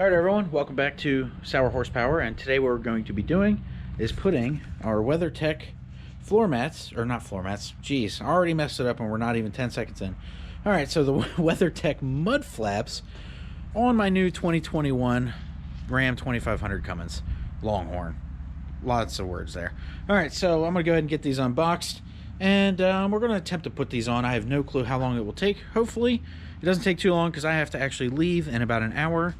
Alright everyone, welcome back to Sour Horsepower, and today what we're going to be doing is putting our Weathertech floor mats, or not floor mats, geez, I already messed it up and we're not even 10 seconds in. Alright, so the Weathertech mud flaps on my new 2021 Ram 2500 Cummins Longhorn. Lots of words there. Alright, so I'm going to go ahead and get these unboxed, and we're going to attempt to put these on. I have no clue how long it will take. Hopefully it doesn't take too long because I have to actually leave in about an hour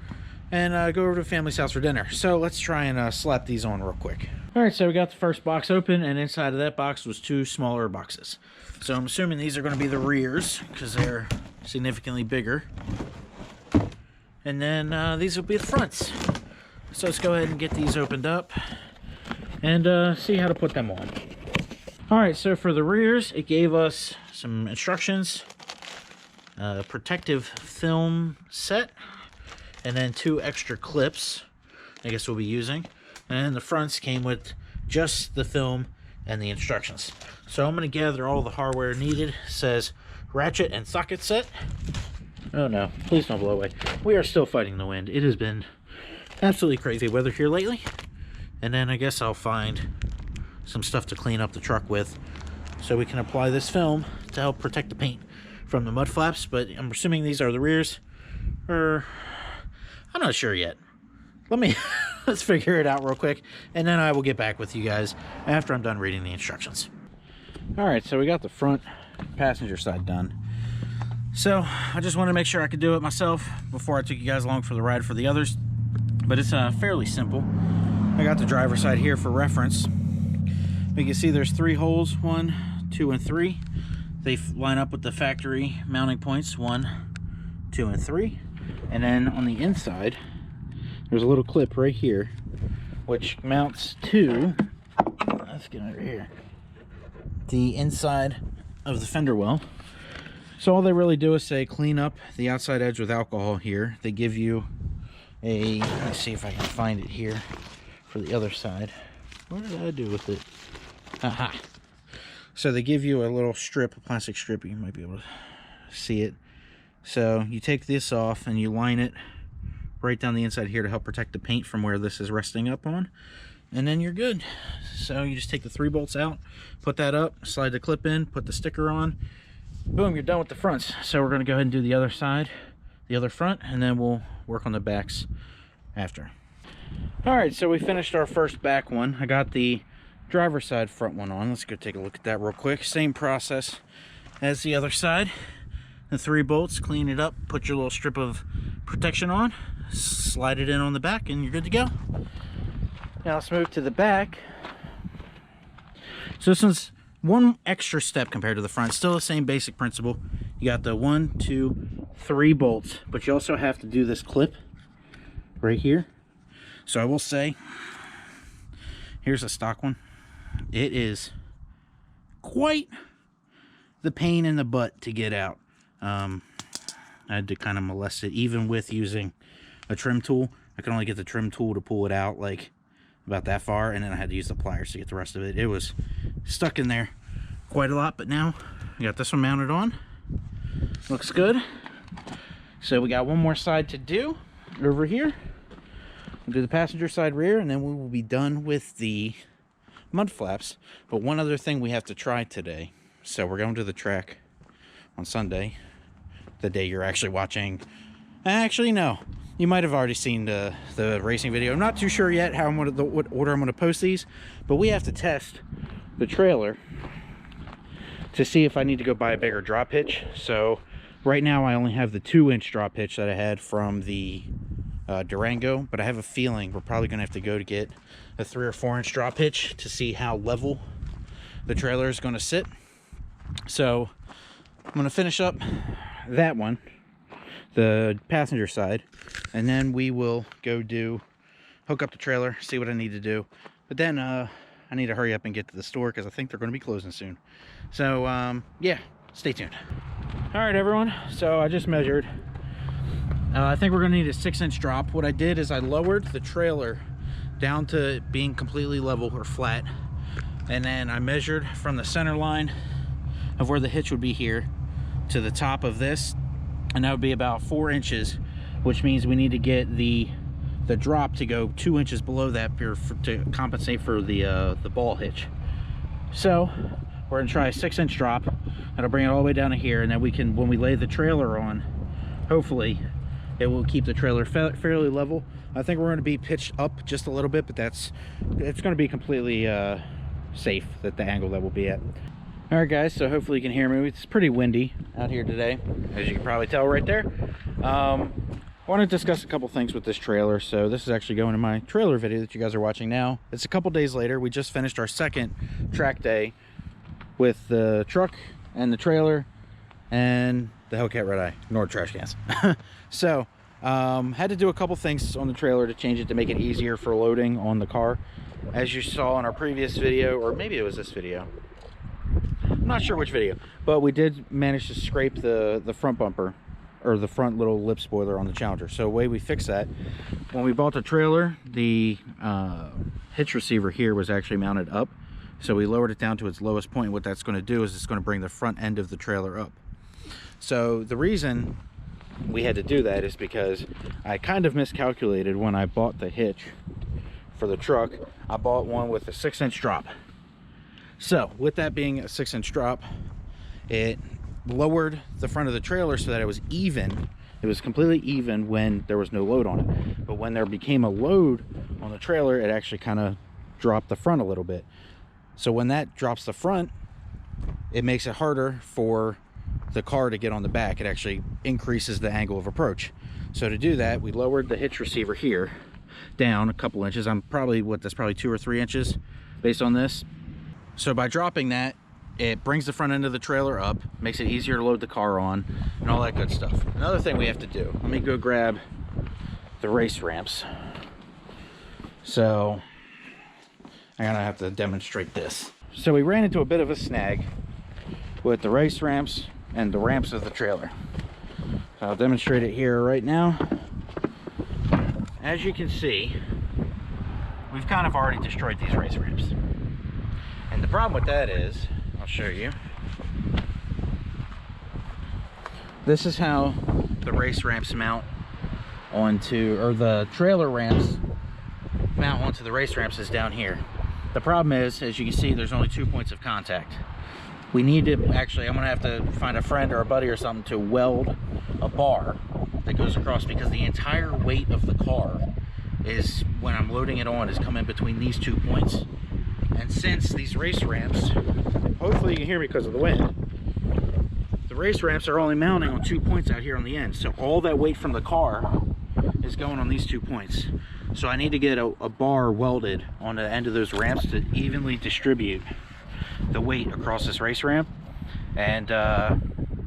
and go over to family's house for dinner. So let's try and slap these on real quick. All right, so we got the first box open, and inside of that box was two smaller boxes. So I'm assuming these are going to be the rears because they're significantly bigger. And then these will be the fronts. So let's go ahead and get these opened up and see how to put them on. All right, so for the rears, it gave us some instructions, protective film set, and then two extra clips I guess we'll be using. And the fronts came with just the film and the instructions. So I'm going to gather all the hardware needed. It says ratchet and socket set. Oh no, please don't blow away. We are still fighting the wind. It has been absolutely crazy weather here lately. And then I guess I'll find some stuff to clean up the truck with so we can apply this film to help protect the paint from the mud flaps. But I'm assuming these are the rears, or I'm not sure yet. Let's figure it out real quick, and then I will get back with you guys after I'm done reading the instructions. All right, so we got the front passenger side done. So I just wanted to make sure I could do it myself before I took you guys along for the ride for the others. But it's fairly simple. I got the driver's side here for reference. You can see there's 3 holes, 1, 2, and 3. They line up with the factory mounting points, 1, 2, and 3. And then on the inside, there's a little clip right here, which mounts to, let's get over here, the inside of the fender well. So all they really do is say clean up the outside edge with alcohol here. They give you a, let me see if I can find it here for the other side. What did I do with it? Aha. So they give you a little strip, a plastic strip. You might be able to see it. So you take this off and you line it right down the inside here to help protect the paint from where this is resting up on, and then you're good. So you just take the 3 bolts out, put that up, slide the clip in, put the sticker on, boom, you're done with the fronts. So we're going to go ahead and do the other side, the other front, and then we'll work on the backs after. All right, so we finished our first back one. I got the driver's side front one on. Let's go take a look at that real quick. Same process as the other side. The 3 bolts, clean it up, put your little strip of protection on, slide it in on the back, and you're good to go. Now let's move to the back. So this one's one extra step compared to the front. Still the same basic principle. You got the 1, 2, 3 bolts, but you also have to do this clip right here. So I will say, here's a stock one. It is quite the pain in the butt to get out. I had to kind of molest it, even with using a trim tool. I could only get the trim tool to pull it out like about that far, and then I had to use the pliers to get the rest of it. It was stuck in there quite a lot, but now we got this one mounted on. Looks good. So we got one more side to do over here. We'll do the passenger side rear, and then we will be done with the mud flaps. But one other thing we have to try today. So we're going to the track on Sunday, the day you're actually watching. Actually, no, you might have already seen the racing video. I'm not too sure yet what order I'm going to post these, but we have to test the trailer to see if I need to go buy a bigger drop hitch. So right now I only have the 2-inch drop hitch that I had from the Durango, but I have a feeling we're probably going to have to go to get a 3 or 4-inch drop hitch to see how level the trailer is going to sit. So I'm going to finish up that one, the passenger side, and then we will go hook up the trailer, see what I need to do. But then I need to hurry up and get to the store because I think they're going to be closing soon. So yeah, stay tuned. All right everyone, so I just measured. I think we're going to need a 6-inch drop. What I did is I lowered the trailer down to being completely level or flat, and then I measured from the center line of where the hitch would be here to the top of this, and that would be about 4 inches, which means we need to get the the drop to go 2 inches below that to compensate for the ball hitch. So we're gonna try a 6-inch drop. That'll bring it all the way down to here, and then we can, when we lay the trailer on, hopefully it will keep the trailer fairly level. I think we're going to be pitched up just a little bit, but it's going to be completely safe, that the angle that we'll be at. All right, guys, so hopefully you can hear me. It's pretty windy out here today, as you can probably tell right there. I want to discuss a couple things with this trailer. So this is actually going in my trailer video that you guys are watching now. It's a couple days later. We just finished our second track day with the truck and the trailer and the Hellcat Redeye, ignore trash cans. So had to do a couple things on the trailer to change it to make it easier for loading on the car. As you saw in our previous video, or maybe it was this video, I'm not sure which video, but we did manage to scrape the front bumper, or the front little lip spoiler on the Challenger. So the way we fixed that, when we bought the trailer, the hitch receiver here was actually mounted up. So we lowered it down to its lowest point. What that's going to do is it's going to bring the front end of the trailer up. So the reason we had to do that is because I kind of miscalculated when I bought the hitch for the truck. I bought one with a 6-inch drop. So with that being a 6-inch drop, it lowered the front of the trailer so that it was even. It was completely even when there was no load on it. But when there became a load on the trailer, it actually kind of dropped the front a little bit. So when that drops the front, it makes it harder for the car to get on the back. It actually increases the angle of approach. So to do that, we lowered the hitch receiver here down a couple inches. I'm probably, that's probably 2 or 3 inches based on this. So by dropping that, it brings the front end of the trailer up, makes it easier to load the car on, and all that good stuff. Another thing we have to do, let me go grab the Raceramps. So I'm gonna have to demonstrate this. So we ran into a bit of a snag with the Raceramps and the ramps of the trailer. So I'll demonstrate it here right now. As you can see, we've kind of already destroyed these Raceramps. And the problem with that is, I'll show you. This is how the Raceramps mount onto, or the trailer ramps mount onto the Raceramps, is down here. The problem is, as you can see, there's only 2 points of contact. We need to actually, I'm gonna have to find a friend or a buddy or something to weld a bar that goes across, because the entire weight of the car is, when I'm loading it on, is coming between these 2 points. And since these Raceramps, hopefully you can hear me because of the wind, the Raceramps are only mounting on 2 points out here on the end. So all that weight from the car is going on these 2 points. So I need to get a bar welded on the end of those ramps to evenly distribute the weight across this race ramp. And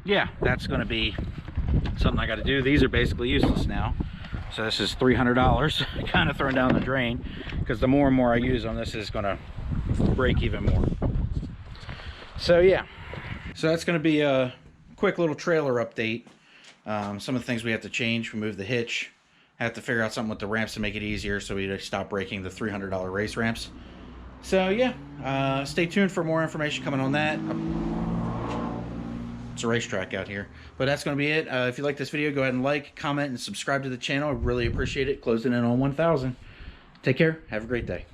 yeah, that's going to be something I got to do. These are basically useless now. So this is $300 kind of thrown down the drain, because the more and more I use on this is going to break even more. So yeah, so that's going to be a quick little trailer update. Some of the things we have to change: remove the hitch, have to figure out something with the ramps to make it easier so we stop breaking the $300 Raceramps. So yeah, stay tuned for more information coming on that. It's a racetrack out here, but that's going to be it. If you like this video, go ahead and like, comment, and subscribe to the channel. I really appreciate it. Closing in on 1,000. Take care. Have a great day.